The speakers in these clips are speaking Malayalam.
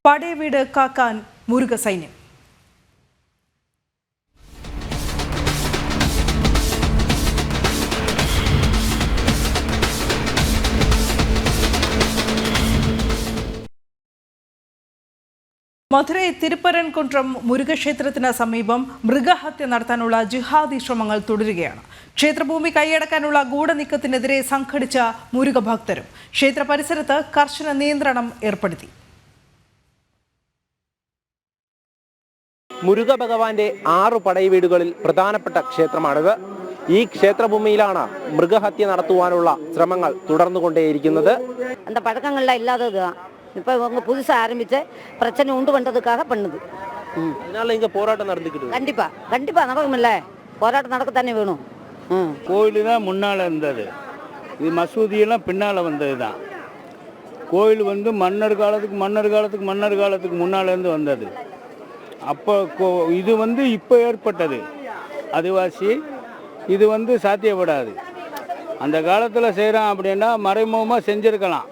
പടയവീട് കാക്കാൻ മുരുക സൈന്യം. മധുരൈ തിരുപ്പരൻകുന്றம் മുരുകക്ഷേത്രത്തിന് സമീപം മൃഗഹത്യ നടത്താനുള്ള ജിഹാദി ശ്രമങ്ങൾ തുടരുകയാണ്. ക്ഷേത്രഭൂമി കൈയടക്കാനുള്ള ഗൂഢനീക്കത്തിനെതിരെ സംഘടിച്ച മുരുക ഭക്തരും ക്ഷേത്ര പരിസരത്ത് കർശന നിയന്ത്രണം ഏർപ്പെടുത്തി. മുരുക ഭഗവാന്റെ 6 പടയവീടുകളിൽ പ്രധാനപ്പെട്ട ക്ഷേത്രമാണിത്. ഈ ക്ഷേത്രഭൂമിയിലാണ് മൃഗഹത്യ നടത്തുവാനുള്ള ശ്രമങ്ങൾ തുടർന്നുകൊണ്ടേയിരിക്കുന്നത്. அந்த பழக்கங்கள்லாம் இல்லாததுதான். இப்போ இவங்க புதுசாக ஆரம்பித்து பிரச்சனை உண்டு பண்ணுறதுக்காக பண்ணுது. அதனால இங்கே போராட்டம் நடந்துக்கிட்டு கண்டிப்பாக நடக்குமில்ல, போராட்டம் நடக்கத்தானே வேணும். கோயில் தான் முன்னால் இருந்தது, இது மசூதியெல்லாம் பின்னால் வந்தது தான். கோயில் வந்து மன்னர் காலத்துக்கு முன்னாலேருந்து வந்தது. அப்போ இது வந்து இப்போ ஏற்பட்டது அதுவாசி, இது வந்து சாத்தியப்படாது. அந்த காலத்தில் செய்கிறான் அப்படின்னா மறைமுகமாக செஞ்சுருக்கலாம்,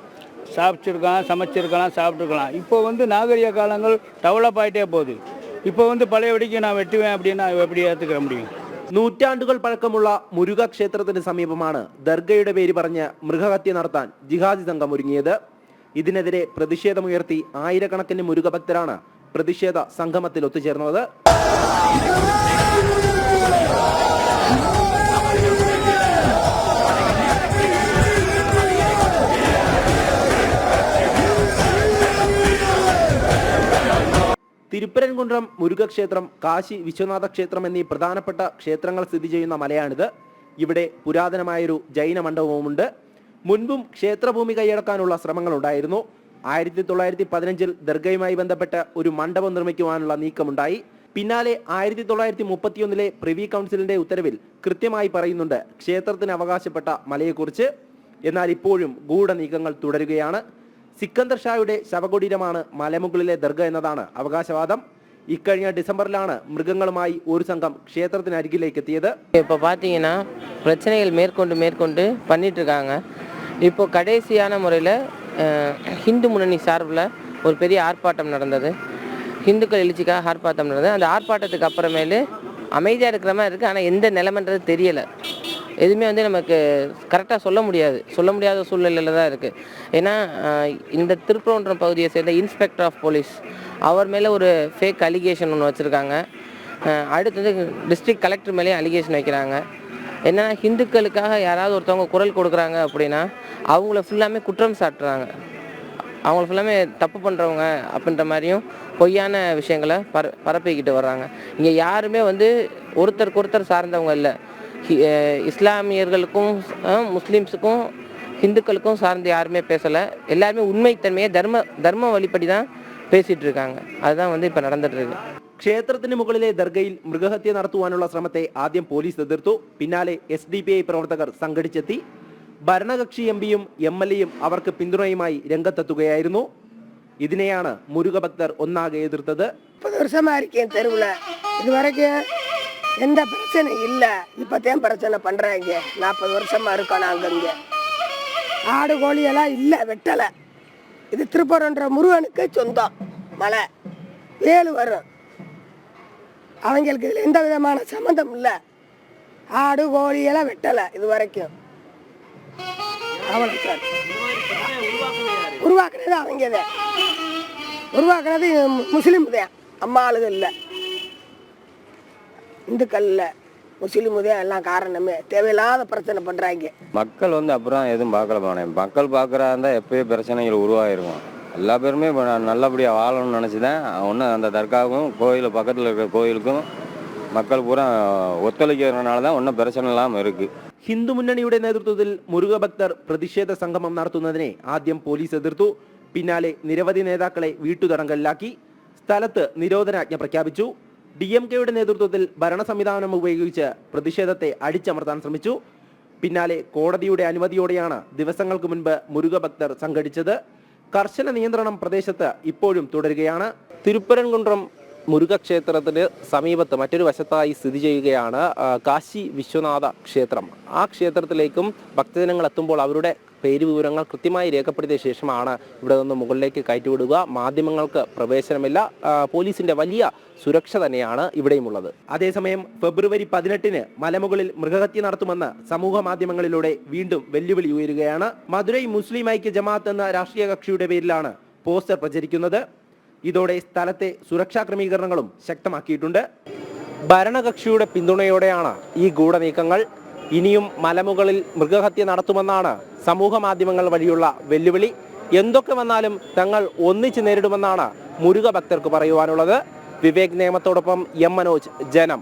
சமைச்சிருக்கலாம், சாப்பிட்டுருக்கலாம். இப்போ வந்து நாகரிக காலங்கள் டெவலப் ஆகிட்டே போகுது. இப்போ வந்து பழையபடிக்கு நான் வெட்டுவேன் அப்படின்னா எப்படி ஏற்றுக்கிற முடியும்? നൂറ്റാണ്ടുകൾ പഴക്കമുള്ള മുരുക ക്ഷേത്രത്തിന് സമീപമാണ് ദർഗയുടെ പേര് പറഞ്ഞ് മൃഗഹത്യ നടത്താൻ ജിഹാദി സംഘം ഒരുങ്ങിയത്. ഇതിനെതിരെ പ്രതിഷേധമുയർത്തി ആയിരക്കണക്കിന് മുരുക ഭക്തരാണ് പ്രതിഷേധ സംഗമത്തിൽ ഒത്തുചേർന്നത്. തിരുപ്പരൻകുന്றம் മുരുകക്ഷേത്രം, കാശി വിശ്വനാഥ ക്ഷേത്രം എന്നീ പ്രധാനപ്പെട്ട ക്ഷേത്രങ്ങൾ സ്ഥിതി ചെയ്യുന്ന മലയാണിത്. ഇവിടെ പുരാതനമായൊരു ജൈന മണ്ഡപവുമുണ്ട്. മുൻപും ക്ഷേത്രഭൂമി കൈയടക്കാനുള്ള ശ്രമങ്ങളുണ്ടായിരുന്നു. 1915 ദർഗയുമായി ബന്ധപ്പെട്ട് ഒരു മണ്ഡപം നിർമ്മിക്കുവാനുള്ള നീക്കമുണ്ടായി. പിന്നാലെ 1931 പ്രിവി കൗൺസിലിന്റെ ഉത്തരവിൽ കൃത്യമായി പറയുന്നുണ്ട് ക്ഷേത്രത്തിന് അവകാശപ്പെട്ട മലയെക്കുറിച്ച്. എന്നാൽ ഇപ്പോഴും ഗൂഢനീക്കങ്ങൾ തുടരുകയാണ്. സിക്കന്ദർ ഷായുടെ ശവകുടീരമാണ് മലമുകളിലെ ദർഗ എന്നതാണ് അവകാശവാദം. ഇക്കഴിഞ്ഞ ഡിസംബറിലാണ് മൃഗങ്ങളുമായി ഒരു സംഘം ക്ഷേത്രത്തിനരികിലേക്ക് എത്തിയത്. இப்போ பார்த்தீங்கன்னா பிரச்சனைகள் மேற்கொண்டு பண்ணிட்டு இருக்காங்க. இப்போ கடைசியான முறையில் ஹிந்து முன்னணி சார்பில் ஒரு பெரிய ஆர்ப்பாட்டம் நடந்தது. ஹிந்துக்கள் எழுச்சிக்காக ஆர்ப்பாட்டம் நடந்தது. அந்த ஆர்ப்பாட்டத்துக்கு அப்புறமேலு அமைதியாக இருக்கிற மாதிரி இருக்குது. ஆனால் எந்த நிலைமைன்றது தெரியலை. எதுவுமே வந்து நமக்கு கரெக்டாக சொல்ல முடியாத சூழ்நிலையில் தான் இருக்குது. ஏன்னா இந்த திருப்பரங்குன்றம் பகுதியை சேர்ந்த இன்ஸ்பெக்டர் ஆஃப் போலீஸ் அவர் மேலே ஒரு ஃபேக் அலிகேஷன் ஒன்று வச்சுருக்காங்க. அடுத்தது டிஸ்ட்ரிக்ட் கலெக்டர் மேலேயும் அலிகேஷன் வைக்கிறாங்க. என்னென்னா ஹிந்துக்களுக்காக யாராவது ஒருத்தவங்க குரல் கொடுக்குறாங்க அப்படின்னா அவங்கள ஃபுல்லாமே குற்றம் சாட்டுறாங்க, அவங்கள ஃபுல்லாமே தப்பு பண்ணுறவங்க அப்படின்ற மாதிரியும் பொய்யான விஷயங்களை பரப்பிக்கிட்டு வர்றாங்க. இங்கே யாருமே வந்து ஒருத்தருக்கு சார்ந்தவங்க இல்லை. இஸ்லாமியர்களுக்கும் முஸ்லீம்ஸுக்கும் ஹிந்துக்களுக்கும் சார்ந்து யாருமே பேசலை. எல்லாருமே உண்மைத்தன்மையை தர்ம வழிப்படி தான் பேசிகிட்டு இருக்காங்க. அதுதான் வந்து இப்போ നടന്നിട്ട് இருக்கு. ക്ഷേത്രത്തിന് മുകളിലെ ദർഗയിൽ മൃഗഹത്യ നടത്തുവാനുള്ള ശ്രമത്തെ ആദ്യം പോലീസ് എതിർത്തു. പിന്നാലെ SDPI പ്രവർത്തകർ സംഘടിച്ചെത്തി. ഭരണകക്ഷി MPയും MLAയും അവർക്ക് പിന്തുണയുമായി രംഗത്തെത്തുകയായിരുന്നു. ഇതിനെയാണ് മുരുക ഭക്തർ ഒന്നാകെ എതിർത്തത്. 30 வருஷமா இருக்கேன் தெருவில், இதுவரைக்கும் எந்த பிரச்சனை இல்லை. இப்போதான் பிரச்சனை பண்ணுறாங்க. 40 வருஷமா இருக்கோம் நாங்கள் இங்கே. ஆடு கோழியெல்லாம் இல்லை, வெட்டலை. இது திருப்பரங்குன்றம் முருகனுக்கு சொந்தம் மலை. வேலு வரும், அவங்களுக்கு இதில் எந்த விதமான சம்மந்தம் இல்லை. ஆடு கோழியெல்லாம் வெட்டலை இது வரைக்கும். அவ்வளோ சார். உருவாக்குனது அவங்க தான், உருவாக்குனது முஸ்லீம் தான். அம்மா ஆளுக இல்லை, இந்துக்கள் இல்லை, முஸ்லீம் தான் எல்லாம் காரணமே. தேவையில்லாத பிரச்சனை பண்ணுறாங்க. மக்கள் வந்து அப்புறம் எதுவும் பார்க்கல போனேன். மக்கள் பார்க்குறா இருந்தால் எப்போயே பிரச்சனைகள் உருவாகிருக்கும். எல்லா பேருமே நல்லபடியாக வாழணும்னு நினச்சி தான் ஒன்று அந்த தர்காவுக்கும் கோயில் பக்கத்தில் இருக்கிற கோயிலுக்கும் மக்கள் பூரா ஒத்துழைக்கிறதுனால தான் ஒன்றும் பிரச்சனை இல்லாமல் இருக்குது. ഹിന്ദു മുന്നണിയുടെ നേതൃത്വത്തിൽ മുരുക ഭക്തർ പ്രതിഷേധ സംഗമം നടത്തുന്നതിനെ ആദ്യം പോലീസ് എതിർത്തു. പിന്നാലെ നിരവധി നേതാക്കളെ വീട്ടുതടങ്കലിലാക്കി. സ്ഥലത്ത് നിരോധനാജ്ഞ പ്രഖ്യാപിച്ചു. DMKയുടെ നേതൃത്വത്തിൽ ഭരണ സംവിധാനം ഉപയോഗിച്ച് പ്രതിഷേധത്തെ അടിച്ചമർത്താൻ ശ്രമിച്ചു. പിന്നാലെ കോടതിയുടെ അനുമതിയോടെയാണ് ദിവസങ്ങൾക്ക് മുൻപ് മുരുക ഭക്തർ സംഘടിച്ചത്. കർശന നിയന്ത്രണം പ്രദേശത്ത് ഇപ്പോഴും തുടരുകയാണ്. തിരുപ്പരൻകുന്றம் മുരുക ക്ഷേത്രത്തിന് സമീപത്ത് മറ്റൊരു വശത്തായി സ്ഥിതി ചെയ്യുകയാണ് കാശി വിശ്വനാഥ ക്ഷേത്രം. ആ ക്ഷേത്രത്തിലേക്കും ഭക്തജനങ്ങൾ എത്തുമ്പോൾ അവരുടെ പേര് വിവരങ്ങൾ കൃത്യമായി രേഖപ്പെടുത്തിയ ശേഷമാണ് ഇവിടെ നിന്ന് മുകളിലേക്ക് കയറ്റിവിടുക. മാധ്യമങ്ങൾക്ക് പ്രവേശനമില്ല. പോലീസിന്റെ വലിയ സുരക്ഷ തന്നെയാണ് ഇവിടെയുമുള്ളത്. അതേസമയം ഫെബ്രുവരി 18-ന് മലമുകളിൽ മൃഗഹത്യ നടത്തുമെന്ന് സമൂഹ മാധ്യമങ്ങളിലൂടെ വീണ്ടും വെല്ലുവിളി ഉയരുകയാണ്. മധുരൈ മുസ്ലിം ഐക്യ ജമാഅത്ത് എന്ന രാഷ്ട്രീയ കക്ഷിയുടെ പേരിലാണ് പോസ്റ്റർ പ്രചരിക്കുന്നത്. ഇതോടെ സ്ഥലത്തെ സുരക്ഷാ ക്രമീകരണങ്ങളും ശക്തമാക്കിയിട്ടുണ്ട്. ഭരണകക്ഷിയുടെ പിന്തുണയോടെയാണ് ഈ ഗൂഢനീക്കങ്ങൾ. ഇനിയും മലമുകളിൽ മൃഗഹത്യ നടത്തുമെന്നാണ് സമൂഹ മാധ്യമങ്ങൾ വഴിയുള്ള വെല്ലുവിളി. എന്തൊക്കെ വന്നാലും തങ്ങൾ ഒന്നിച്ച് നേരിടുമെന്നാണ് മുരുക ഭക്തർക്ക് പറയുവാനുള്ളത്. വിവേക് നേമത്തോടൊപ്പം എം മനോജ്, ജനം.